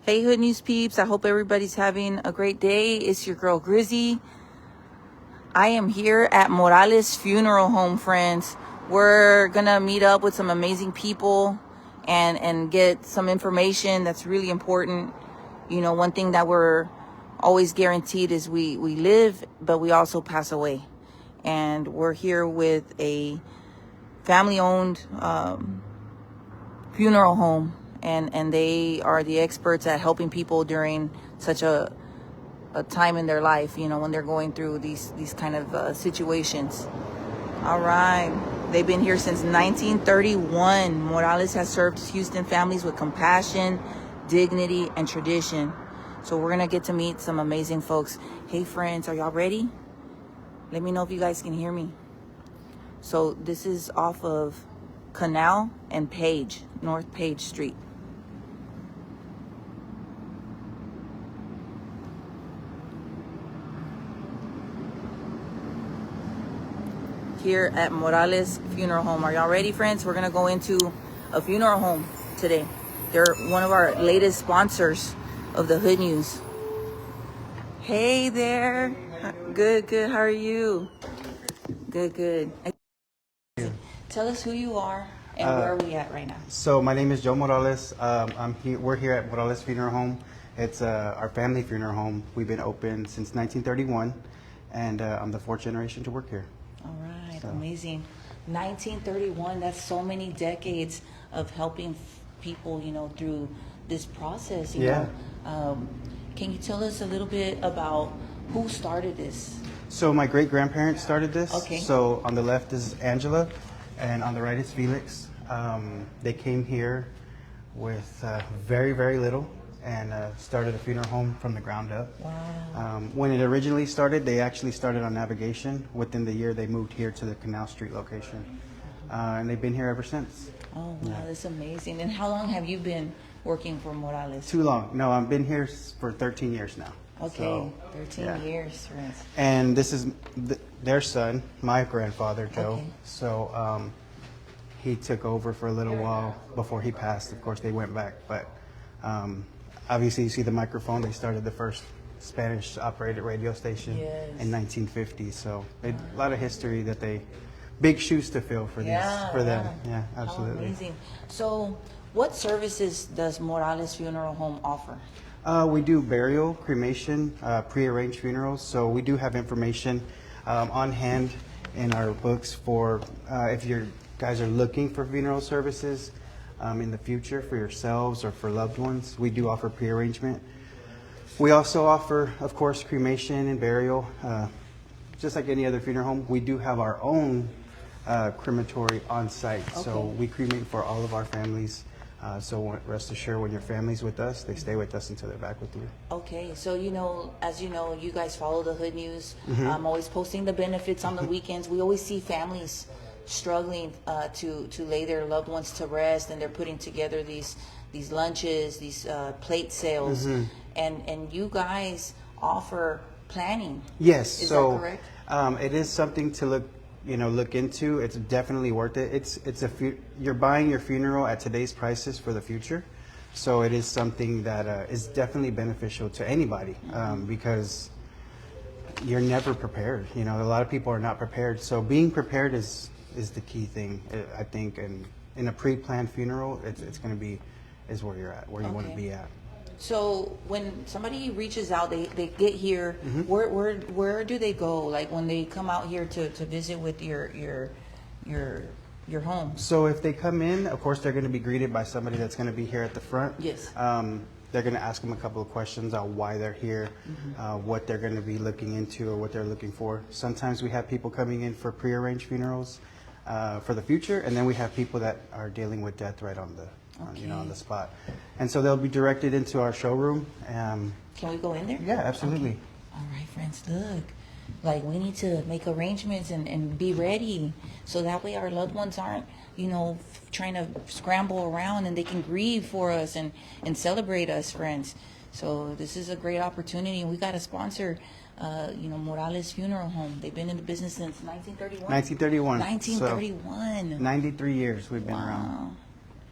Hey, Hood News peeps. I hope everybody's having a great day. It's your girl, Grizzy. I am here at Morales Funeral Home, friends. We're going to meet up with some amazing people and get some information that's really important. You know, one thing that we're always guaranteed is we live, but we also pass away. And we're here with a family-owned funeral home. And they are the experts at helping people during such a time in their life, you know, when they're going through these kind of situations. All right. They've been here since 1931. Morales has served Houston families with compassion, dignity, and tradition. So we're going to get to meet some amazing folks. Hey, friends, are y'all ready? Let me know if you guys can hear me. So this is off of Canal and Page, North Page Street. Here at Morales Funeral Home. Are y'all ready, friends? We're gonna go into a funeral home today. They're one of our latest sponsors of the Hood News. Hey there. Good. How are you? Good. Tell us who you are and where are we at right now? So my name is Joe Morales. We're here at Morales Funeral Home. It's our family funeral home. We've been open since 1931, and I'm the fourth generation to work here. All right, so. Amazing. 1931, that's so many decades of helping people, you know, through this process. You know. Can you tell us a little bit about who started this? So my great-grandparents started this. Okay. So on the left is Angela, and on the right is Felix. They came here with very, very little and started a funeral home from the ground up. Wow. When it originally started, they actually started on navigation. Within the year, they moved here to the Canal Street location. And they've been here ever since. Oh, wow, that's amazing. And how long have you been working for Morales? Too long. No, I've been here for 13 years now. Okay, so, 13 years, friends. And this is their son, my grandfather, Joe. Okay. So he took over for a little while before he passed. Of course, they went back. But obviously, you see the microphone. They started the first Spanish-operated radio station in 1950. So a lot of history that big shoes to fill for them. Yeah, absolutely. How amazing. So what services does Morales Funeral Home offer? We do burial, cremation, pre-arranged funerals. So we do have information on hand in our books for if you guys are looking for funeral services in the future for yourselves or for loved ones. We do offer pre-arrangement. We also offer, of course, cremation and burial. Just like any other funeral home, we do have our own crematory on site. Okay. So we cremate for all of our families. So rest assured, when your family's with us, they stay with us until they're back with you. Okay, so you know, as you know, you guys follow the Hood News. I'm always posting the benefits on the weekends. We always see families struggling to lay their loved ones to rest, and they're putting together these lunches, these plate sales, and you guys offer planning. Yes, is that correct? It is something to look into. It's definitely worth it. You're buying your funeral at today's prices for the future, so it is something that is definitely beneficial to anybody because you're never prepared. You know, a lot of people are not prepared, so being prepared is the key thing, I think. And in a pre-planned funeral, it's going to be where you're at, where you want to be at. So when somebody reaches out, they get here. Where do they go? Like when they come out here to visit with your home? So if they come in, of course they're going to be greeted by somebody that's going to be here at the front. Yes. They're going to ask them a couple of questions on why they're here, what they're going to be looking into, or what they're looking for. Sometimes we have people coming in for prearranged funerals for the future, and then we have people that are dealing with death right on the on the spot. And so they'll be directed into our showroom. Can we go in there? Yeah, absolutely. Okay. All right, friends, look. Like, we need to make arrangements and be ready so that way our loved ones aren't, trying to scramble around, and they can grieve for us and celebrate us, friends. So this is a great opportunity, and we got a sponsor, Morales Funeral Home. They've been in the business since 1931. 1931. 1931. So 93 years we've been around.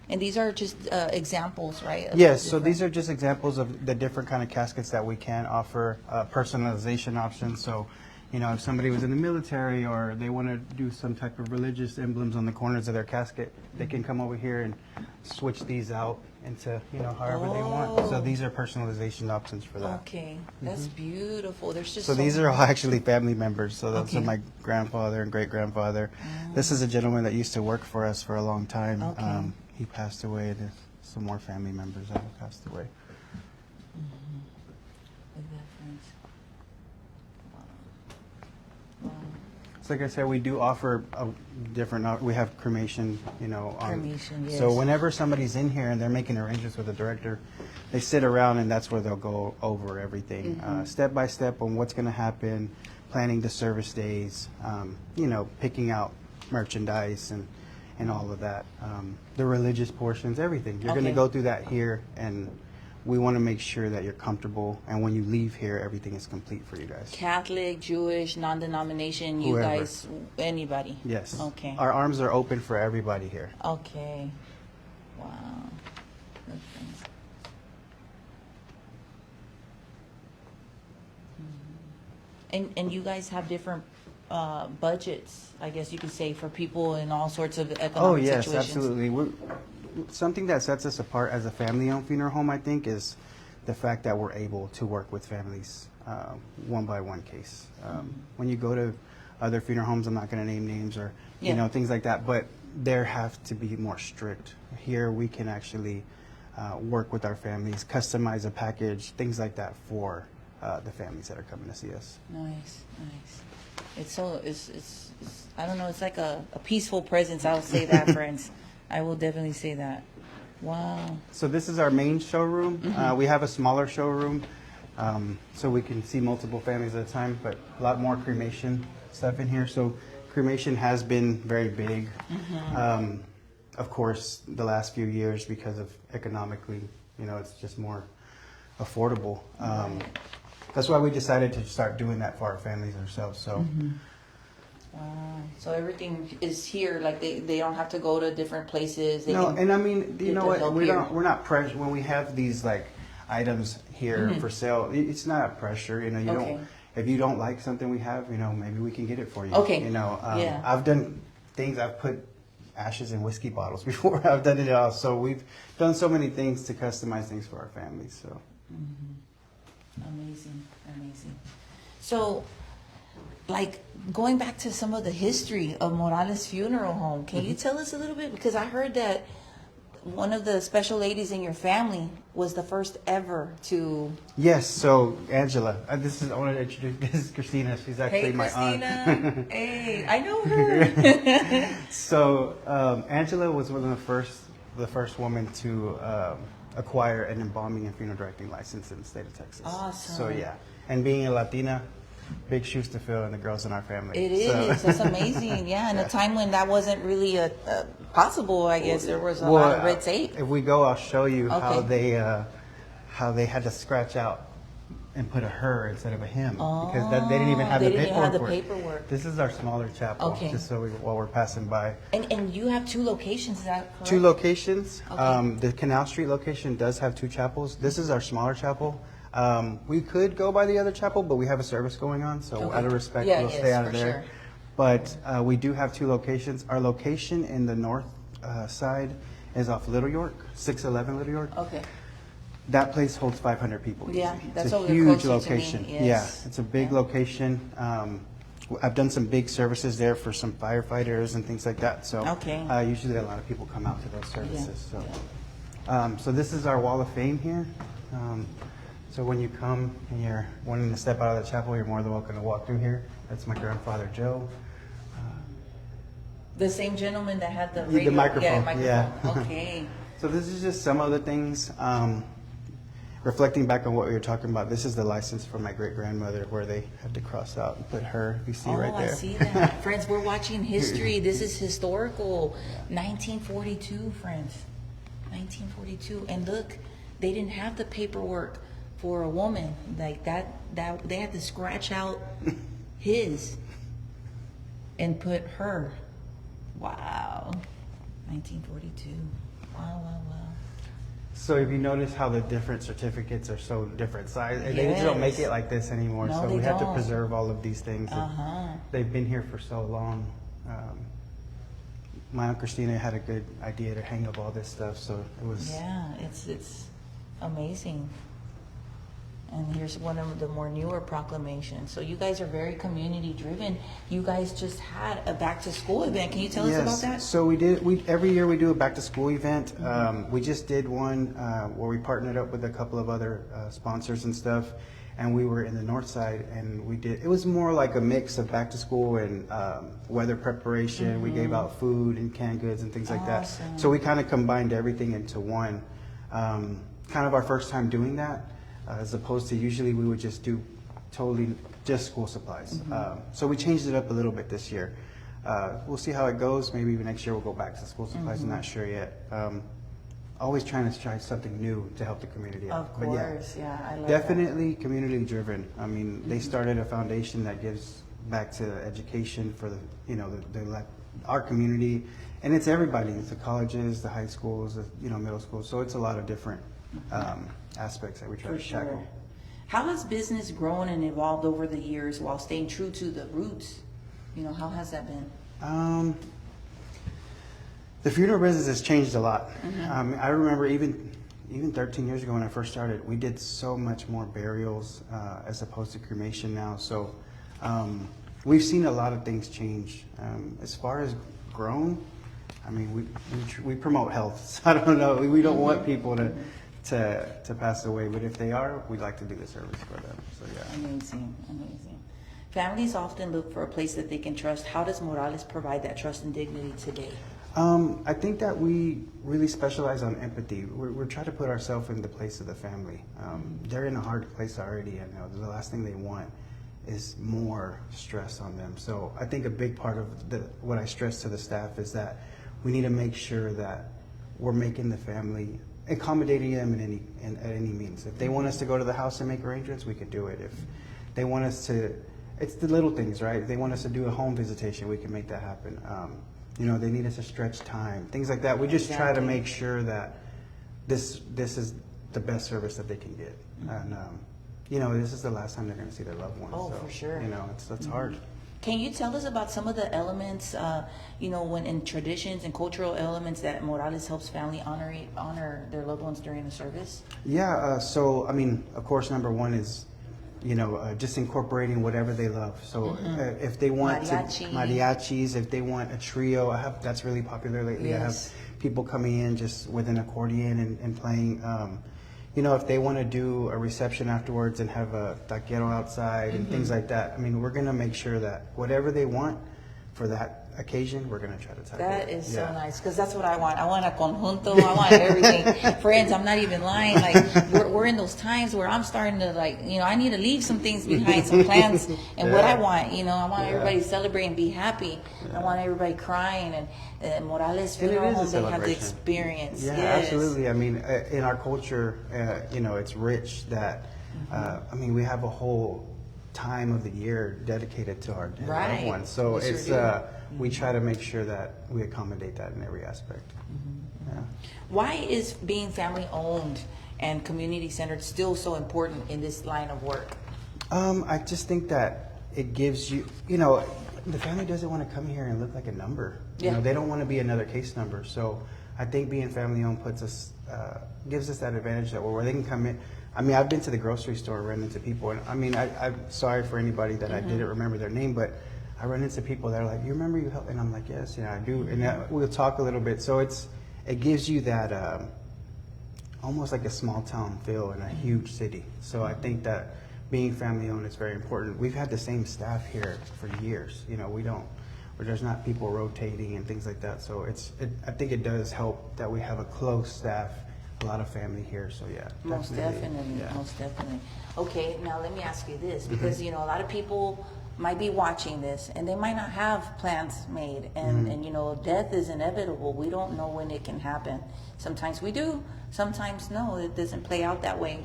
And these are just examples, right? of Yes, so different- these are just examples of the different kind of caskets that we can offer, personalization options. So, you know, if somebody was in the military or they want to do some type of religious emblems on the corners of their casket, they can come over here and switch these out into, you know, however they want. So Oh. these are personalization options for that. Okay, that's beautiful. There's just So these are all actually family members. So those Okay. are my grandfather and great grandfather. This is a gentleman that used to work for us for a long time. Okay. He passed away. There's some more family members that have passed away. Look at that, friends. Wow. So like I said, we do offer a different, we have cremation, you know. Cremation, So yes. whenever somebody's in here and they're making arrangements with the director, they sit around and that's where they'll go over everything, step by step on what's going to happen, planning the service days, you know, picking out merchandise and all of that. The religious portions, everything. You're going to Okay. go through that here, and we want to make sure that you're comfortable, and when you leave here, everything is complete for you guys. Catholic, Jewish, non-denomination, you Whoever. guys, anybody? Yes. Okay. Our arms are open for everybody here. Okay. Wow. Look, friends. And you guys have different budgets, I guess you could say, for people in all sorts of economic Oh, yes, situations. absolutely. Something that sets us apart as a family-owned funeral home, I think, is the fact that we're able to work with families one by one case. When you go to other funeral homes, I'm not going to name names or you Yeah. know, things like that, but there have to be more strict. Here we can actually work with our families, customize a package, things like that for the families that are coming to see us. Nice, nice. It's so, it's I don't know, it's like a peaceful presence. I'll say that, friends. I will definitely say that. Wow. So this is our main showroom. We have a smaller showroom, so we can see multiple families at a time, but a lot more cremation stuff in here. So cremation has been very big. Of course, the last few years, because of economically, you know, it's just more affordable. That's why we decided to start doing that for our families ourselves. So. Wow. So everything is here, like they don't have to go to different places. They No, can and I mean, you get know the what? help We here. don't. We're not pressure when we have these like items here for sale. It's not a pressure. You know, you Okay. don't. If you don't like something we have, you know, maybe we can get it for you. Okay. You know, Yeah. I've done things. I've put ashes in whiskey bottles before. I've done it all. So we've done so many things to customize things for our families. So. Amazing, amazing. So, like, going back to some of the history of Morales Funeral Home, can you tell us a little bit? Because I heard that one of the special ladies in your family was the first ever to... Yes. So Angela, I want to introduce. This is Christina. She's actually Hey, my Christina. aunt. Hey, I know her. So Angela was one of the first woman to acquire an embalming and funeral directing license in the state of Texas. Awesome. So yeah, and being a Latina, big shoes to fill, and the girls in our family. It is. That's amazing. Yeah, in a time when that wasn't really possible, I guess there was a lot of red tape. If we go, I'll show you Okay. how they had to scratch out and put a her instead of a him because they didn't even have they the didn't even have paperwork. the for it. paperwork. This is our smaller chapel. Okay. Just so while we're passing by. And you have 2 locations, is that correct? 2 locations. Okay. The Canal Street location does have 2 chapels. This is our smaller chapel. We could go by the other chapel, but we have a service going on, so Okay. out of respect, Yeah, we'll yes, stay out of for there. sure. But we do have 2 locations. Our location in the north side is off Little York, 611 Little York. Okay. That place holds 500 people. Yeah, easy. that's it's a over huge closer to me, location. yes. Yeah, it's a big location. I've done some big services there for some firefighters and things like that. So Okay. usually a lot of people come out to those services. Yeah, So, so this is our wall of fame here. So when you come and you're wanting to step out of the chapel, you're more than welcome to walk through here. That's my grandfather Joe. The same gentleman that had the The radio. microphone, yeah. Okay. So this is just some of the things. Reflecting back on what we were talking about, this is the license for my great grandmother where they had to cross out and put her. You see right there. I see that. Friends, we're watching history. This is historical. 1942, friends. 1942. And look, they didn't have the paperwork for a woman like that they had to scratch out his and put her. Wow. 1942. Wow, wow, wow. So if you notice how the different certificates are so different size, they just don't make it like this anymore. No, so they we have to don't. preserve all of these things. They've been here for so long. My Aunt Christina had a good idea to hang up all this stuff, so it was. Yeah, it's amazing. And here's one of the more newer proclamations. So you guys are very community driven. You guys just had a back to school event. Can you tell us about that? So we every year we do a back to school event. We just did one where we partnered up with a couple of other sponsors and stuff, and we were in the north side, and it was more like a mix of back to school and weather preparation. We gave out food and canned goods and things like that. Awesome. So we kind of combined everything into one. Kind of our first time doing that. As opposed to usually we would just do totally just school supplies. So we changed it up a little bit this year. We'll see how it goes. Maybe next year we'll go back to school supplies. I'm not sure yet. Always trying to try something new to help the community out. Of course, yeah, I love definitely community driven. I mean, they started a foundation that gives back to education for our community, and it's everybody. It's the colleges, the high schools, the middle schools. So it's a lot of different aspects that we try to tackle. How has business grown and evolved over the years while staying true to the roots? How has that been? The funeral business has changed a lot. I remember even 13 years ago when I first started, we did so much more burials as opposed to cremation now. So we've seen a lot of things change. As far as grown, I mean, we promote health. So I don't know. We don't want people to pass away, but if they are, we'd like to do the service for them. So yeah. Amazing. Families often look for a place that they can trust. How does Morales provide that trust and dignity today? I think that we really specialize on empathy. We're trying to put ourselves in the place of the family. They're in a hard place already, and the last thing they want is more stress on them. So I think a big part of what I stress to the staff is that we need to make sure that we're making the family, accommodating them at any means. If they want us to go to the house and make arrangements, we can do it. If they want us to, it's the little things, right? If they want us to do a home visitation, we can make that happen. They need us to stretch time, things like that. We just try to make sure that this is the best service that they can get. And, this is the last time they're going to see their loved ones. Oh, so, for sure. It's hard. Can you tell us about some of the elements, when in traditions and cultural elements that Morales helps family honor their loved ones during the service? Yeah, so, I mean, of course, number one is, just incorporating whatever they love. So if they want mariachis, if they want a trio, that's really popular lately. Yes. I have people coming in just with an accordion and playing. If they want to do a reception afterwards and have a taquero outside and things like that, I mean, we're going to make sure that whatever they want for that occasion, we're going to try to tackle. That is so nice, because that's what I want. I want a conjunto. I want everything. Friends, I'm not even lying. Like, we're in those times where I'm starting to, I need to leave some things behind, some plans and what I want. I want everybody to celebrate and be happy. I want everybody crying. And Morales Funeral Home, they have the experience. Yeah, yes. Absolutely. I mean, in our culture, it's rich that, we have a whole time of the year dedicated to our loved ones. So it's we try to make sure that we accommodate that in every aspect. Yeah. Why is being family owned and community centered still so important in this line of work? I just think that it gives you, the family doesn't want to come here and look like a number. They don't want to be another case number. So I think being family owned gives us that advantage that where they can come in. I mean, I've been to the grocery store, run into people, and I mean, I'm sorry for anybody that I didn't remember their name, but I run into people that are like, "You remember you helped?" And I'm like, "Yes, I do." And we'll talk a little bit. So it gives you that almost like a small town feel in a huge city. So I think that being family owned is very important. We've had the same staff here for years. There's not people rotating and things like that. So I think it does help that we have a close staff. A lot of family here, so yeah. Most definitely. Okay, now let me ask you this, because a lot of people might be watching this and they might not have plans made, and death is inevitable. We don't know when it can happen. Sometimes we do, sometimes no, it doesn't play out that way.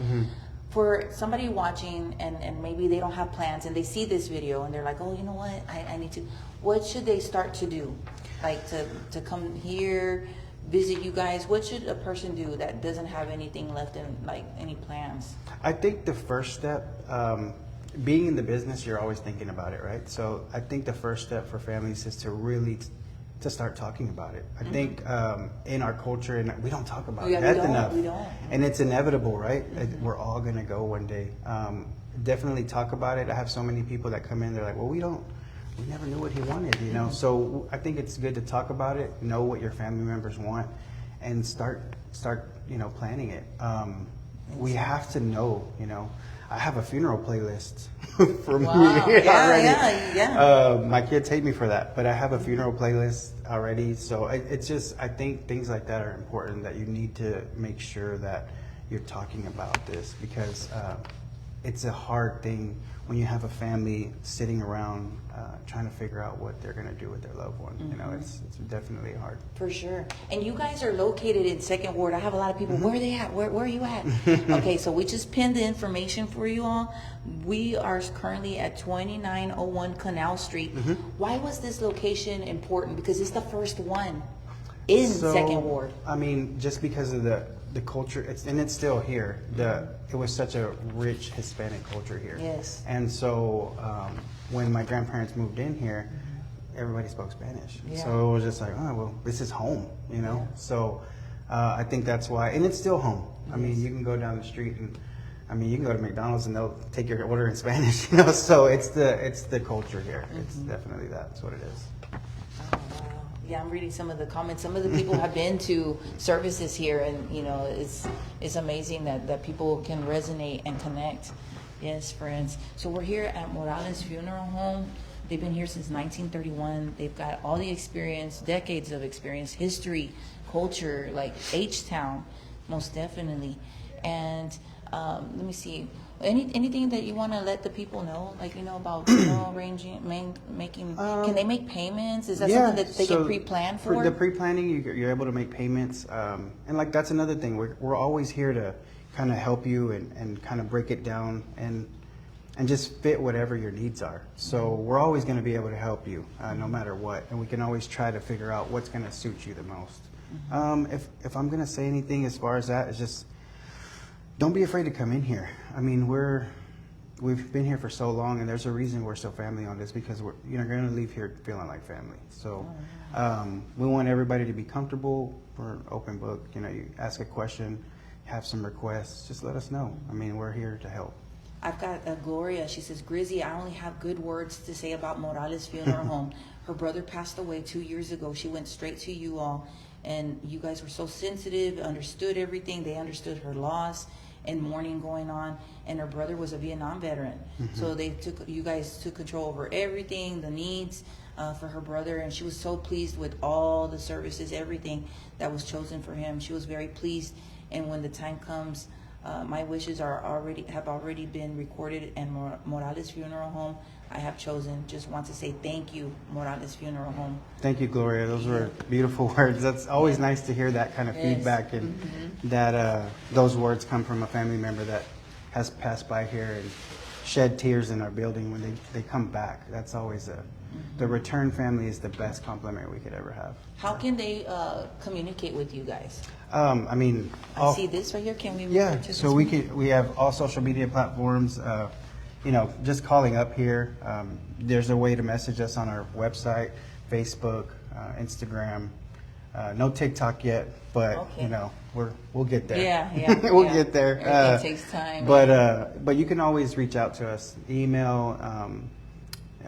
For somebody watching and maybe they don't have plans and they see this video and they're like, oh, you know what, I need to, what should they start to do? Like to come here, visit you guys, what should a person do that doesn't have anything left in, like, any plans? I think the first step, being in the business, you're always thinking about it, right? So I think the first step for families is to really to start talking about it. I think in our culture, and we don't talk about it enough. We don't. And it's inevitable, right? We're all gonna go one day. Definitely talk about it. I have so many people that come in, they're like, well, we never knew what he wanted, you know? So I think it's good to talk about it, know what your family members want, and start, you know, planning it. We have to know, you know. I have a funeral playlist for me already. Yeah. My kids hate me for that, but I have a funeral playlist already. So it's just, I think things like that are important, that you need to make sure that you're talking about this, because it's a hard thing when you have a family sitting around trying to figure out what they're going to do with their loved one. You know, it's definitely hard. For sure. And you guys are located in Second Ward. I have a lot of people, where are they at? Where are you at? Okay, so we just pinned the information for you all. We are currently at 2901 Canal Street. Why was this location important? Because it's the first one in Second Ward. I mean, just because of the culture, it's still here. It was such a rich Hispanic culture here. Yes. And so when my grandparents moved in here, everybody spoke Spanish. Yeah. So it was just like, oh, well, this is home, you know? Yeah. So I think that's why, and it's still home. I mean, you can go down the street and, I mean, you can go to McDonald's and they'll take your order in Spanish, you know? So it's the culture here. It's definitely that's what it is. Yeah, I'm reading some of the comments. Some of the people have been to services here, and you know, it's amazing that people can resonate and connect. Yes, friends. So we're here at Morales Funeral Home. They've been here since 1931. They've got all the experience, decades of experience, history, culture, like H-Town, most definitely. And let me see. Anything that you want to let the people know, like, you know, about funeral arranging, making? Can they make payments? Is that something that they can pre-plan for? For the pre-planning, you're able to make payments, and like that's another thing. We're always here to kind of help you and kind of break it down and just fit whatever your needs are. So we're always going to be able to help you no matter what, and we can always try to figure out what's going to suit you the most. If I'm going to say anything as far as that, it's just, don't be afraid to come in here. I mean, we've been here for so long, and there's a reason we're so family owned. It's because we're going to leave here feeling like family. So we want everybody to be comfortable. We're an open book. You know, you ask a question, have some requests, just let us know. I mean, we're here to help. I've got Gloria. She says, Grizzy, I only have good words to say about Morales Funeral Home. Her brother passed away 2 years ago. She went straight to you all, and you guys were so sensitive, understood everything. They understood her loss and mourning going on, and her brother was a Vietnam veteran. So you guys took control over everything, the needs for her brother, and she was so pleased with all the services, everything that was chosen for him. She was very pleased, and when the time comes, my wishes have already been recorded, and Morales Funeral Home, I have chosen. Just want to say thank you, Morales Funeral Home. Thank you, Gloria. Those were beautiful words. That's always nice to hear that kind of feedback, and that those words come from a family member that has passed by here and shed tears in our building when they come back. That's always the return family is the best compliment we could ever have. How can they communicate with you guys? I mean, I see this right here. Can we? Yeah. So we have all social media platforms. You know, just calling up here. There's a way to message us on our website, Facebook, Instagram. No TikTok yet, but you know, we'll get there. Yeah. We'll get there. It takes time. But you can always reach out to us. Email.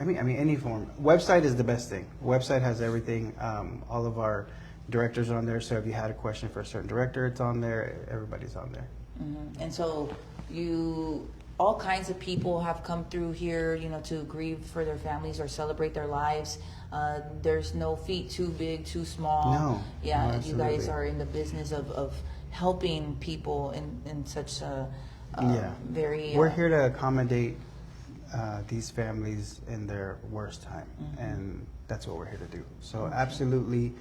I mean, any form. Website is the best thing. Website has everything. All of our directors are on there. So if you had a question for a certain director, it's on there. Everybody's on there. And so all kinds of people have come through here, you know, to grieve for their families or celebrate their lives. There's no feet too big, too small. No. Yeah, No, you guys are in the business of helping people in such a very... We're here to accommodate these families in their worst time, and that's what we're here to do. So absolutely,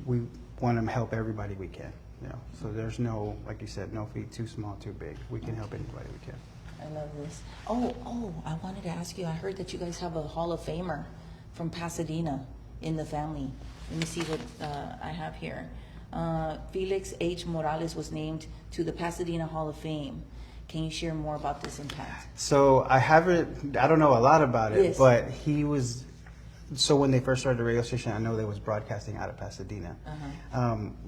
we want to help everybody we can. You know, so there's no, like you said, no feet too small, too big. We can help anybody we can. I love this. Oh, I wanted to ask you, I heard that you guys have a Hall of Famer from Pasadena in the family. Let me see what I have here. Felix H. Morales was named to the Pasadena Hall of Fame. Can you share more about this impact? So I don't know a lot about it, Yes. but he was, so when they first started the radio station, I know they was broadcasting out of Pasadena.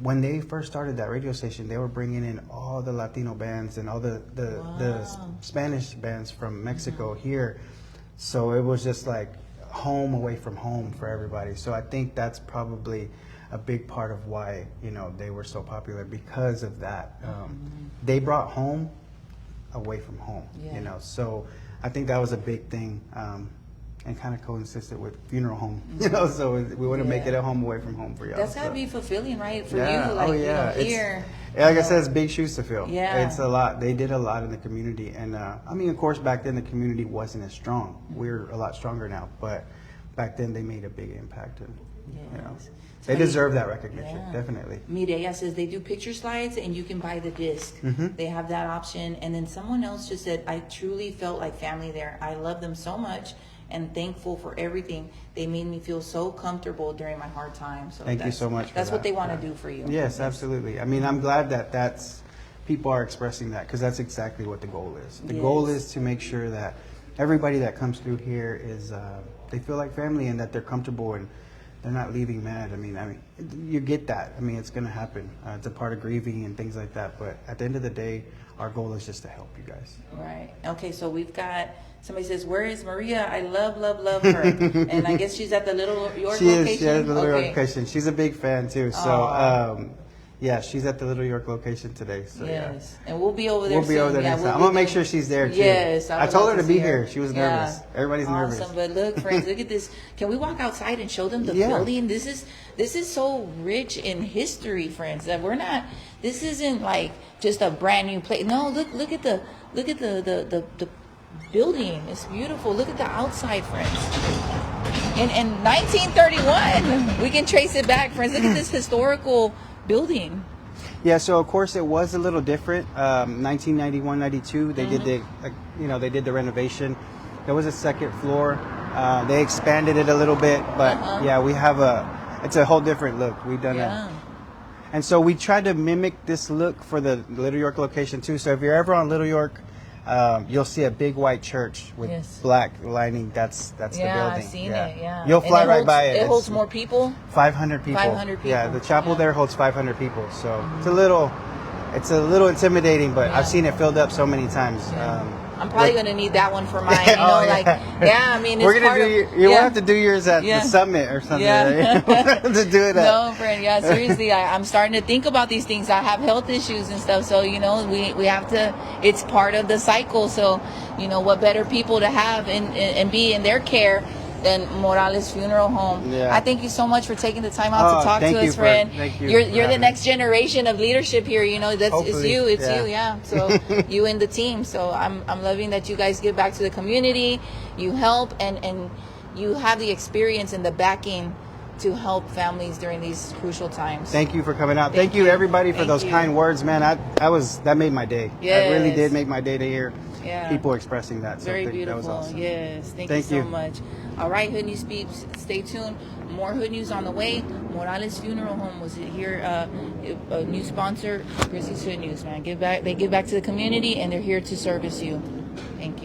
When they first started that radio station, they were bringing in all the Latino bands and all the Spanish bands from Mexico here. So it was just like home away from home for everybody. So I think that's probably a big part of why, you know, they were so popular, because of that. They brought home away from home, you know. So I think that was a big thing, and kind of coincided with funeral home, you know. So we want to make it a home away from home for y'all. That's gotta be fulfilling, right? For you, like you know, here. Like I said, it's big shoes to fill. Yeah, it's a lot. They did a lot in the community, and I mean, of course, back then the community wasn't as strong. We're a lot stronger now, but back then they made a big impact, and you know. They deserve that recognition, definitely. Mireya says they do picture slides and you can buy the disc. They have that option. And then someone else just said, I truly felt like family there. I love them so much and thankful for everything. They made me feel so comfortable during my hard times. So Thank you so much. That's what they want to do for you. Yes, absolutely. I mean, I'm glad that people are expressing that, because that's exactly what the goal is. The goal is to make sure that everybody that comes through here is, they feel like family and that they're comfortable and they're not leaving mad. I mean, you get that. I mean, it's going to happen. It's a part of grieving and things like that. But at the end of the day, our goal is just to help you guys. Right. Okay, so we've got, somebody says, where is Maria? I love her. And I guess she's at the Little York location? She's at the Little York location. She's a big fan, too. So, yeah, she's at the Little York location today. So, yes. And we'll be over there soon. We'll be over there next time. I'm going to make sure she's there, too. Yes. I told her to be here. She was nervous. Everybody's nervous. Awesome. But look, friends, look at this. Can we walk outside and show them the building? This is so rich in history, friends, that this isn't like just a brand new place. No, look at the building. It's beautiful. Look at the outside, friends. In 1931, we can trace it back, friends. Look at this historical building. Yeah, so of course it was a little different. 1991, 92, they did they did the renovation. There was a second floor. They expanded it a little bit, but yeah, it's a whole different look. We've done it. And so we tried to mimic this look for the Little York location too. So if you're ever on Little York, you'll see a big white church with black lining. That's the building. I've seen it. Yeah, you'll fly right by it. It holds more people. 500 people. 500 people. Yeah, the chapel there holds 500 people. So it's a little intimidating, but I've seen it filled up so many times. I'm probably gonna need that one for mine. You know, I mean, it's we're gonna you'll have to do yours at the summit or something. Right? To do it. No, friend. Yeah, seriously, I'm starting to think about these things. I have health issues and stuff, so you know, we have to. It's part of the cycle. So, you know, what better people to have and be in their care than Morales Funeral Home. I thank you so much for taking the time out to talk to us, friend. Thank you. You're the next generation of leadership here. You know, it's you. Yeah. So you and the team. So I'm loving that you guys give back to the community. You help and you have the experience and the backing to help families during these crucial times. Thank you for coming out. Thank you everybody for those kind words, man. That made my day. That really did make my day to hear people expressing that. So very beautiful. That was awesome. Yes. Thank you so much. All right, Hood News peeps, stay tuned. More Hood News on the way. Morales Funeral Home was here, a new sponsor. Chrissy's Hood News, man. They give back to the community, and they're here to service you. Thank you.